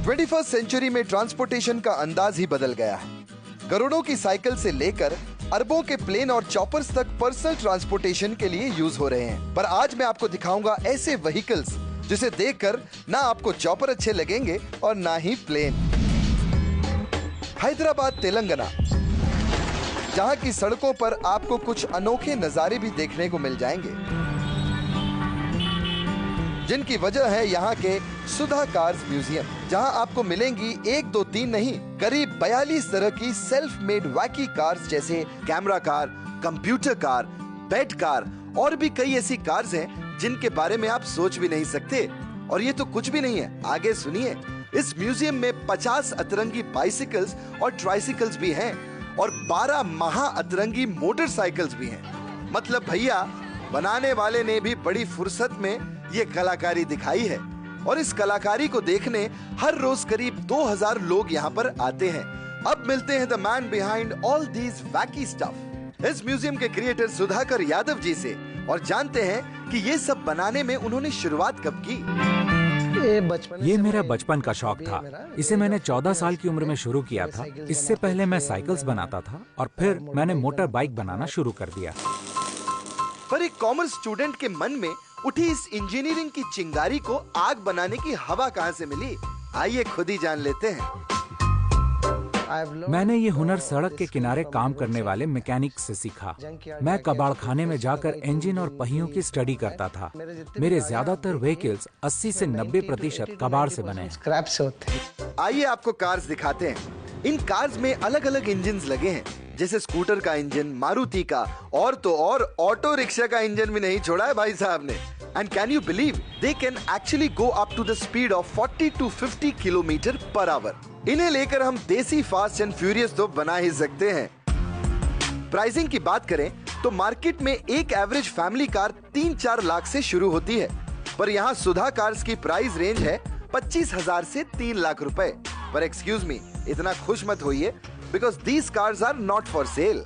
21st century में transportation का अंदाज ही बदल गया है। करोड़ों की साइकिल से लेकर अरबों के प्लेन और चॉपर्स तक पर्सनल ट्रांसपोर्टेशन के लिए यूज हो रहे हैं। पर आज मैं आपको दिखाऊंगा ऐसे व्हीकल्स जिसे देखकर ना आपको चॉपर अच्छे लगेंगे और ना ही प्लेन। हैदराबाद तेलंगाना, जहां की सड़कों पर आपको कुछ अनोखे नजारे भी देखने को मिल जाएंगे, जिनकी वजह है यहाँ के सुधा कार्स म्यूजियम, जहाँ आपको मिलेंगी 1, 2, 3 नहीं, करीब 42 तरह की सेल्फ मेड वैकी कार्स, जैसे camera car, computer car, bed car और भी कई ऐसी कार्स हैं जिनके बारे में आप सोच भी नहीं सकते। और ये तो कुछ भी नहीं है, आगे सुनिए। इस म्यूजियम में 50 अतरंगी बाइसिकल्स और ट्राइसिकल्स भी हैं और 12 महा अतरंगी मोटरसाइकिल्स भी हैं। मतलब भैया, बनाने वाले ने भी बड़ी फुर्सत में ये कलाकारी दिखाई है और इस कलाकारी को देखने हर रोज करीब 2000 लोग यहाँ पर आते हैं। अब मिलते हैं the man behind all these वैकी stuff, इस म्यूजियम के क्रिएटर सुधाकर यादव जी से, और जानते हैं कि ये सब बनाने में उन्होंने शुरुआत कब की। ये मेरा बचपन का शौक था। इसे मैंने 14 साल की उम्र में शुरू किया था। इससे पहले मैं साइकिल्स बनाता था और फिर मैंने मोटर बाइक बनाना शुरू कर दिया। पर एक कॉमर्स स्टूडेंट के मन में उठी इस इंजीनियरिंग की चिंगारी को आग बनाने की हवा कहां से मिली, आइए खुद ही जान लेते हैं। मैंने ये हुनर सड़क के किनारे काम करने वाले मैकेनिक से सीखा। मैं कबाड़ खाने में जाकर इंजन और पहियों की स्टडी करता था। मेरे ज्यादातर व्हीकल्स 80 से 90% कबाड़ से बने हैं। आइए आपको कार्स दिखाते हैं। इन कार्स में अलग अलग इंजन लगे हैं, जैसे स्कूटर का इंजन, मारुति का, और तो और ऑटो रिक्शा का इंजन भी नहीं छोड़ा है भाई साहब ने। And can you believe they can actually go up to the speed of 40 to 50 kilometre per hour. इन्हें लेकर हम देसी फास्ट एंड फ्यूरियस तो बना ही सकते हैं। प्राइसिंग की बात करें तो मार्केट में एक एवरेज फैमिली कार 3-4 लाख से शुरू होती है, पर यहाँ सुधा कार्स की प्राइस रेंज है 25,000 से 3 लाख रुपए। पर एक्सक्यूज मी, इतना खुश मत होइए, because these cars are not for sale।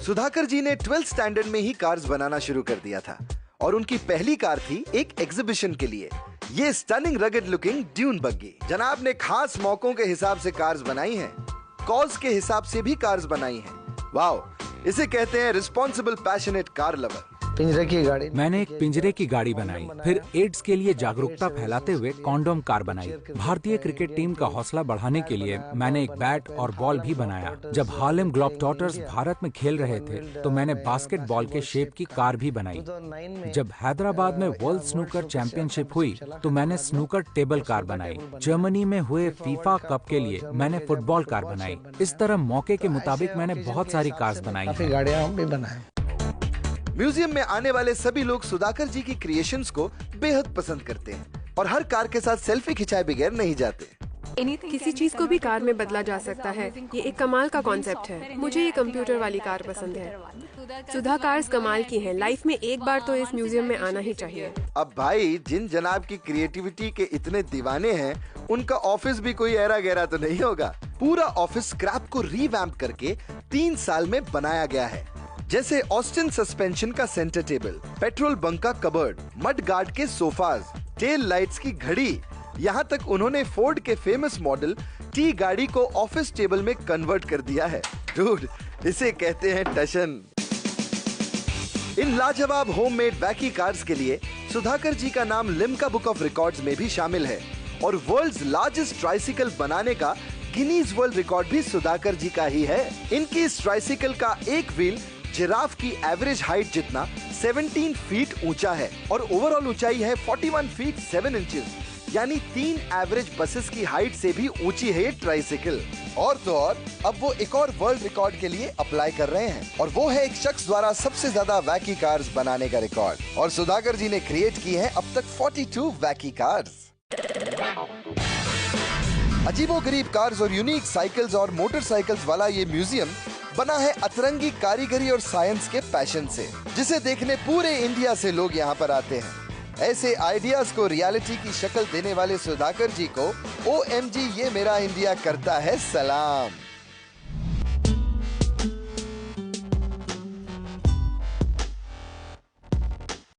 Sudhakar जी ने 12th स्टैंडर्ड में ही कार्स बनाना शुरू कर दिया था और उनकी पहली कार थी एक एग्जीबिशन के लिए। ये स्टनिंग रगड लुकिंग ड्यून बग्गी। जनाब ने खास मौकों के हिसाब से कार्स बनाई हैं, कॉज के हिसाब से भी कार्स बनाई हैं। वाओ, इसे कहते हैं रिस्पॉन्सिबल पैशनेट कार लवर। पिंजरे की गाड़ी, मैंने एक पिंजरे की गाड़ी बनाई, फिर एड्स के लिए जागरूकता फैलाते हुए कॉन्डोम कार बनाई। भारतीय क्रिकेट टीम का हौसला बढ़ाने के लिए मैंने एक बैट और बॉल भी बनाया। जब हार्लेम ग्लोबट्रॉटर्स भारत में खेल रहे थे तो मैंने बास्केटबॉल के शेप की कार भी बनाई। जब हैदराबाद में वर्ल्ड स्नूकर चैंपियनशिप हुई तो मैंने स्नूकर टेबल कार बनाई। जर्मनी में हुए फीफा कप के लिए मैंने फुटबॉल कार बनाई। इस तरह मौके के मुताबिक मैंने बहुत सारी कार्स बनाई। गाड़ियाँ भी बनाई। म्यूजियम में आने वाले सभी लोग सुधाकर जी की क्रिएशंस को बेहद पसंद करते हैं और हर कार के साथ सेल्फी खिंचाए बगैर नहीं जाते। किसी चीज को भी कार में बदला जा सकता है, ये एक कमाल का कॉन्सेप्ट है। मुझे ये कंप्यूटर वाली कार पसंद है। सुधा कार्स कमाल की हैं। लाइफ में एक बार तो इस म्यूजियम में आना ही चाहिए। अब भाई, जिन जनाब की क्रिएटिविटी के इतने दीवाने हैं, उनका ऑफिस भी कोई ऐरा गहरा तो नहीं होगा। पूरा ऑफिस स्क्रैप को रीवैम्प करके 3 साल में बनाया गया है, जैसे ऑस्टिन सस्पेंशन का सेंटर टेबल, पेट्रोल बंक का कबर्ड, मड गार्ड के सोफाज, टेल लाइट्स की घड़ी, यहाँ तक उन्होंने फोर्ड के फेमस मॉडल टी गाड़ी को ऑफिस टेबल में कन्वर्ट कर दिया है। डूड, इसे कहते हैं टशन। इन लाजवाब होममेड वैकी कार्स के लिए सुधाकर जी का नाम लिम्का बुक ऑफ रिकॉर्ड्स में भी शामिल है और वर्ल्ड्स लार्जेस्ट ट्राइसिकल बनाने का गिनीज वर्ल्ड रिकॉर्ड भी सुधाकर जी का ही है। इनकी इस ट्राइसिकल का एक व्हील जिराफ की एवरेज हाइट जितना 17 फीट ऊंचा है और ओवरऑल ऊंचाई है 41 फीट 7 इंचेस, यानी 3 एवरेज बसेस की हाइट से भी ऊंची है ये ट्राइसिकल। और तो और अब वो एक और वर्ल्ड रिकॉर्ड के लिए अप्लाई कर रहे हैं और वो है एक शख्स द्वारा सबसे ज्यादा वैकी कार्स बनाने का रिकॉर्ड। और सुधाकर जी ने क्रिएट की है अब तक 42 वैकी कार्स। अजीबोगरीब कार्स और यूनिक साइकिल्स और मोटरसाइकिल्स वाला ये म्यूजियम बना है अतरंगी कारीगरी और साइंस के पैशन से, जिसे देखने पूरे इंडिया से लोग यहाँ पर आते हैं। ऐसे आइडियाज को रियलिटी की शक्ल देने वाले सुधाकर जी को OMG ये मेरा इंडिया करता है सलाम।